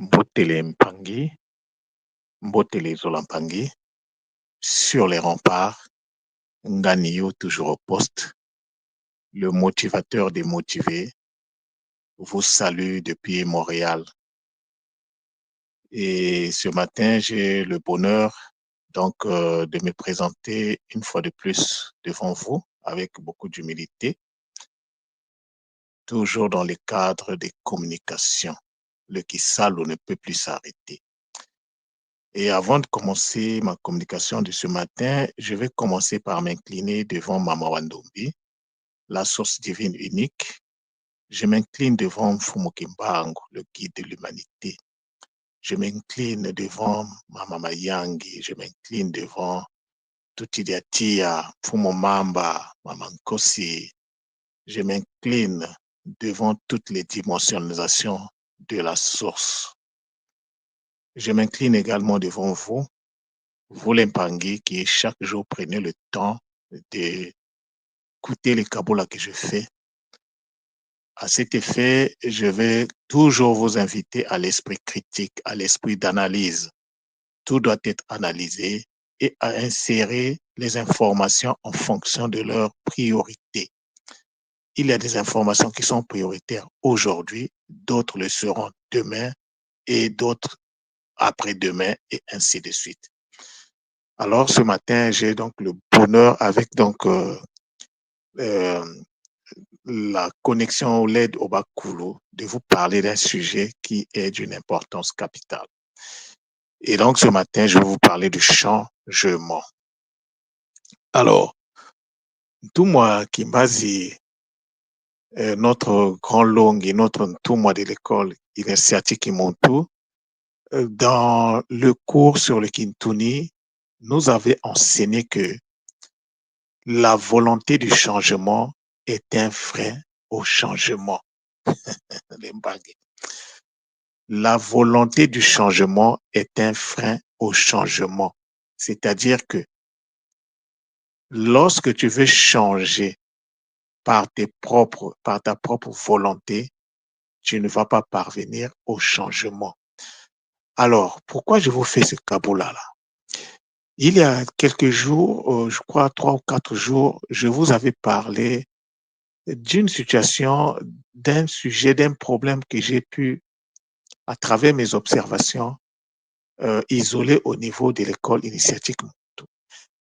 Mbotele Mpangi, Mbotele Zolampangi, sur les remparts, Nganio toujours au poste, le motivateur des motivés, vous salue depuis Montréal. Et ce matin, j'ai le bonheur de me présenter une fois de plus devant vous avec beaucoup d'humilité, toujours dans le cadre des communications. Le Kisalo ne peut plus s'arrêter. Et avant de commencer ma communication de ce matin, je vais commencer par m'incliner devant Mama Wandombi, la source divine unique. Je m'incline devant Mfumu Kimbangu, le guide de l'humanité. Je m'incline devant Mama Mayangi. Je m'incline devant Tutidiatia, Mfumu Mamba, Mama Nkosi. Je m'incline devant toutes les dimensionisations de la source. Je m'incline également devant vous, vous les Mpangi, qui chaque jour prenez le temps d'écouter les kaboula que je fais. À cet effet, je vais toujours vous inviter à l'esprit critique, à l'esprit d'analyse. Tout doit être analysé et à insérer les informations en fonction de leur priorité. Il y a des informations qui sont prioritaires aujourd'hui, d'autres le seront demain et d'autres après-demain et ainsi de suite. Alors ce matin, j'ai donc le bonheur avec la connexion LED au Bakulu de vous parler d'un sujet qui est d'une importance capitale. Et donc ce matin, je vais vous parler du changement. Alors, tout moi qui base notre grand langue et notre tout moi de l'école initiatique Montou, dans le cours sur le Kintuni, nous avait enseigné que la volonté du changement est un frein au changement. La volonté du changement est un frein au changement. C'est-à-dire que lorsque tu veux changer par ta propre volonté, tu ne vas pas parvenir au changement. Alors, pourquoi je vous fais ce kaboula-là? Il y a quelques jours, je crois 3 ou 4 jours, je vous avais parlé d'une situation, d'un sujet, d'un problème que j'ai pu, à travers mes observations, isoler au niveau de l'école initiatique.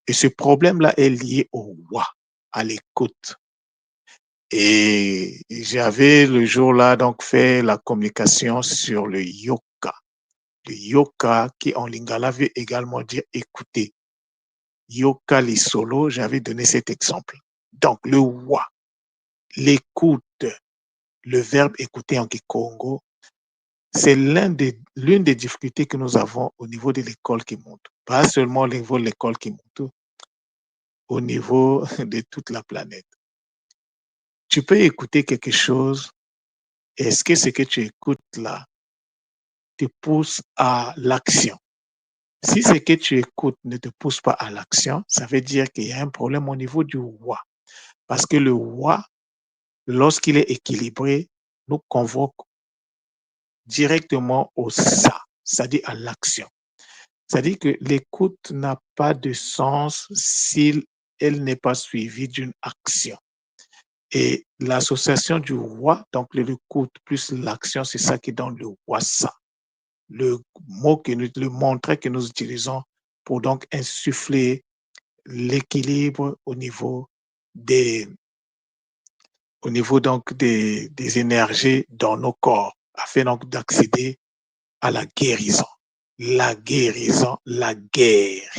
Et ce problème-là est lié au wa, à l'écoute. Et j'avais le jour-là donc fait la communication sur le yoka. Le yoka qui en lingala veut également dire écouter. Yoka li solo, j'avais donné cet exemple. Donc le wa, l'écoute, le verbe écouter en Kikongo, c'est l'une des difficultés que nous avons au niveau de l'école qui monte. Pas seulement au niveau de l'école qui monte, au niveau de toute la planète. Tu peux écouter quelque chose. Est-ce que ce que tu écoutes là te pousse à l'action? Si ce que tu écoutes ne te pousse pas à l'action, ça veut dire qu'il y a un problème au niveau du wa. Parce que le wa, lorsqu'il est équilibré, nous convoque directement au ça, c'est-à-dire à l'action. C'est-à-dire que l'écoute n'a pas de sens si elle n'est pas suivie d'une action. Et l'association du wa, donc l'écoute plus l'action, c'est ça qui donne le wasa. Le mot le montre que nous utilisons pour donc insuffler l'équilibre au niveau donc des énergies dans nos corps, afin donc d'accéder à la guérison. La guérison, la guerre.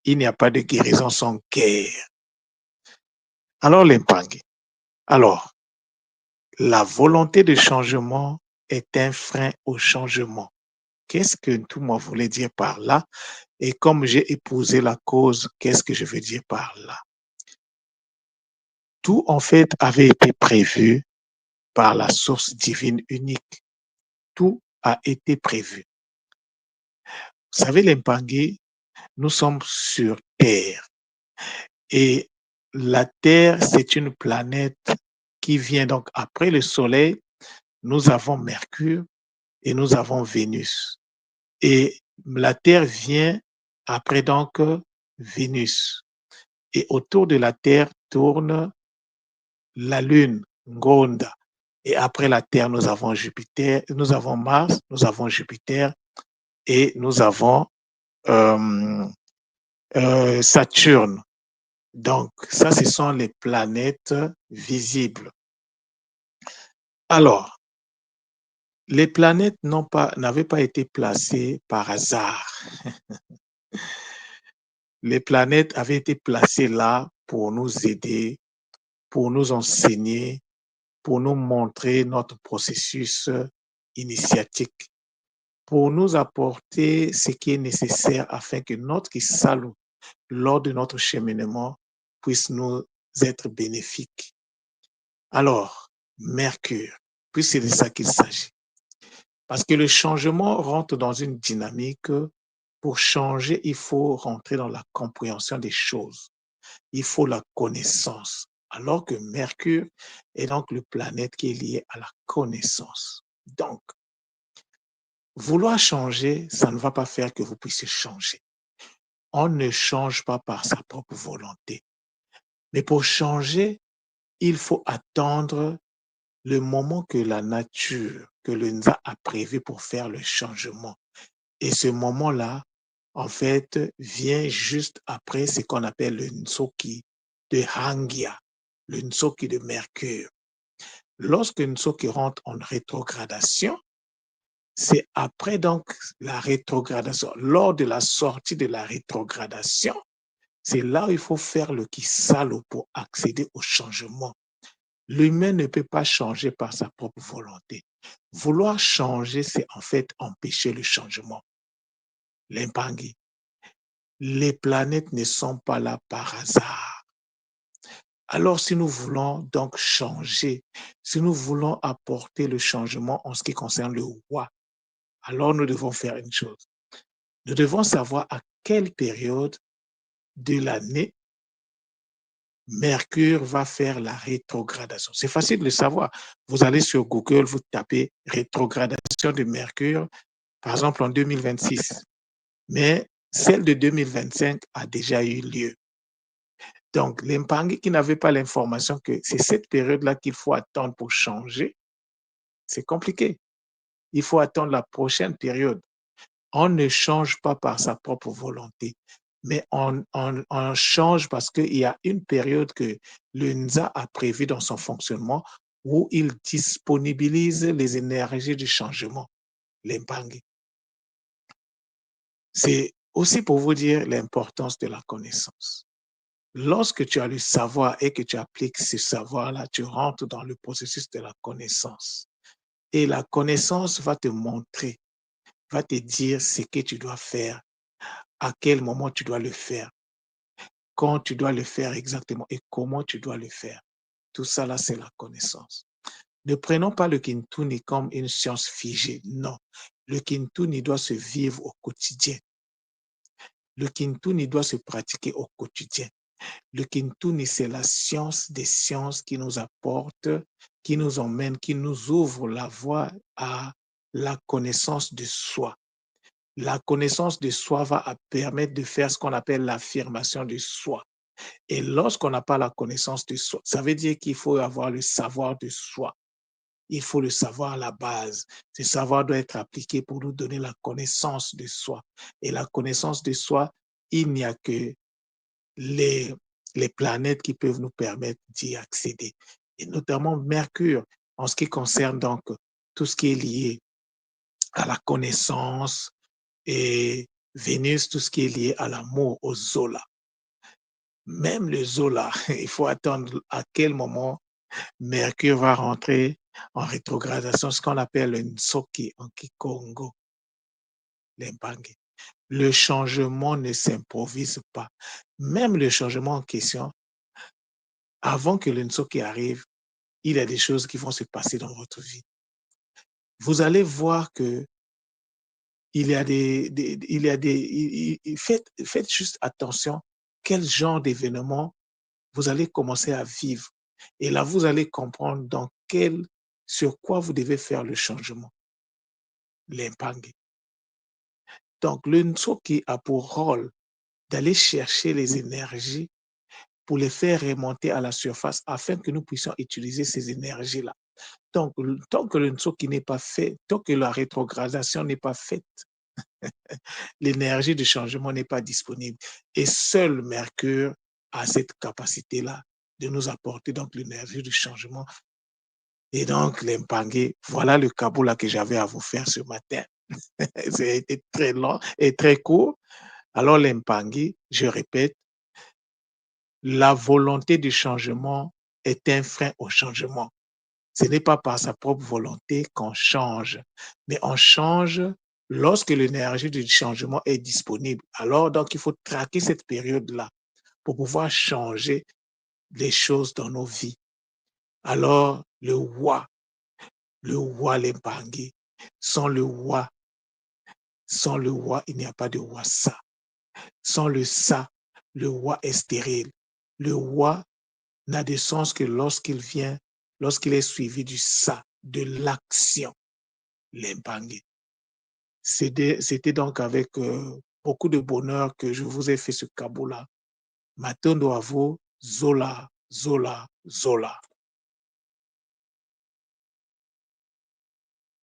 Il n'y a pas de guérison sans guerre. Alors, l'impangue. Alors, la volonté de changement est un frein au changement. Qu'est-ce que tout le monde voulait dire par là? Et comme j'ai épousé la cause, qu'est-ce que je veux dire par là? Tout, en fait, avait été prévu par la source divine unique. Tout a été prévu. Vous savez, les Mpangé, nous sommes sur Terre. Et la Terre, c'est une planète qui vient donc après le Soleil. Nous avons Mercure. et nous avons Vénus. Et la Terre vient après donc Vénus. Et autour de la Terre tourne la Lune, Ngonda. Et après la Terre, nous avons Jupiter, nous avons Mars, nous avons Jupiter et nous avons euh, Saturne. Donc, ça, ce sont les planètes visibles. Alors, les planètes n'avaient pas été placées par hasard. Les planètes avaient été placées là pour nous aider, pour nous enseigner, pour nous montrer notre processus initiatique, pour nous apporter ce qui est nécessaire afin que notre salut lors de notre cheminement puisse nous être bénéfique. Alors, Mercure, puis c'est de ça qu'il s'agit. Parce que le changement rentre dans une dynamique. Pour changer, il faut rentrer dans la compréhension des choses. Il faut la connaissance. Alors que Mercure est donc le planète qui est lié à la connaissance. Donc, vouloir changer, ça ne va pas faire que vous puissiez changer. On ne change pas par sa propre volonté. Mais pour changer, il faut attendre le moment que la nature, que le Nza a prévu pour faire le changement. Et ce moment-là, en fait, vient juste après ce qu'on appelle le Nsoki de Hangia, le Nsoki de Mercure. Lorsque Nsoki rentre en rétrogradation, c'est après donc la rétrogradation, lors de la sortie de la rétrogradation, c'est là où il faut faire le Kisalo pour accéder au changement. L'humain ne peut pas changer par sa propre volonté. Vouloir changer, c'est en fait empêcher le changement. L'impangi. Les planètes ne sont pas là par hasard. Alors, si nous voulons donc changer, si nous voulons apporter le changement en ce qui concerne le roi, alors nous devons faire une chose. Nous devons savoir à quelle période de l'année Mercure va faire la rétrogradation. C'est facile de le savoir. Vous allez sur Google, vous tapez rétrogradation de Mercure, par exemple en 2026. Mais celle de 2025 a déjà eu lieu. Donc, l'Impangi qui n'avait pas l'information que c'est cette période-là qu'il faut attendre pour changer, c'est compliqué. Il faut attendre la prochaine période. On ne change pas par sa propre volonté, mais on change parce qu'il y a une période que le NZA a prévue dans son fonctionnement où il disponibilise les énergies du changement, l'Impangi. C'est aussi pour vous dire l'importance de la connaissance. Lorsque tu as le savoir et que tu appliques ce savoir-là, tu rentres dans le processus de la connaissance. Et la connaissance va te montrer, va te dire ce que tu dois faire, à quel moment tu dois le faire, quand tu dois le faire exactement et comment tu dois le faire. Tout ça, là, c'est la connaissance. Ne prenons pas le Kintuni comme une science figée. Non. Le Kintuni doit se vivre au quotidien. Le Kintuni doit se pratiquer au quotidien. Le Kintuni, c'est la science des sciences qui nous apporte, qui nous emmène, qui nous ouvre la voie à la connaissance de soi. La connaissance de soi va permettre de faire ce qu'on appelle l'affirmation de soi. Et lorsqu'on n'a pas la connaissance de soi, ça veut dire qu'il faut avoir le savoir de soi. Il faut le savoir à la base. Ce savoir doit être appliqué pour nous donner la connaissance de soi. Et la connaissance de soi, il n'y a que les, les planètes qui peuvent nous permettre d'y accéder. Et notamment Mercure, en ce qui concerne donc tout ce qui est lié à la connaissance, et Vénus, tout ce qui est lié à l'amour, au Zola. Même le Zola, il faut attendre à quel moment Mercure va rentrer en rétrogradation, ce qu'on appelle le Nsoki en Kikongo, l'Impangi. Le changement ne s'improvise pas. Même le changement en question, avant que le Nsoki arrive, il y a des choses qui vont se passer dans votre vie. Vous allez voir que il y a faites juste attention quel genre d'événement vous allez commencer à vivre. Et là, vous allez comprendre sur quoi vous devez faire le changement. l'Impangue. Donc, le Nsoki a pour rôle d'aller chercher les énergies pour les faire remonter à la surface afin que nous puissions utiliser ces énergies-là. Donc, tant que le Nsoki n'est pas fait, tant que la rétrogradation n'est pas faite, l'énergie de changement n'est pas disponible. Et seul Mercure a cette capacité-là de nous apporter donc l'énergie du changement. Et donc, l'Impangue, voilà le Kaboula que j'avais à vous faire ce matin. Ça a été très long et très court. Alors, l'Impangue, je répète, la volonté du changement est un frein au changement. Ce n'est pas par sa propre volonté qu'on change, mais on change lorsque l'énergie du changement est disponible. Alors, donc, il faut traquer cette période-là pour pouvoir changer les choses dans nos vies. Alors, le roi l'Impangue, sans le roi, il n'y a pas de roi ça. Sans le ça, le roi est stérile. Le roi n'a de sens que lorsqu'il est suivi du ça, de l'action, l'Impangue. C'était donc avec beaucoup de bonheur que je vous ai fait ce cabot-là. Matondo à vous, Zola, Zola, Zola.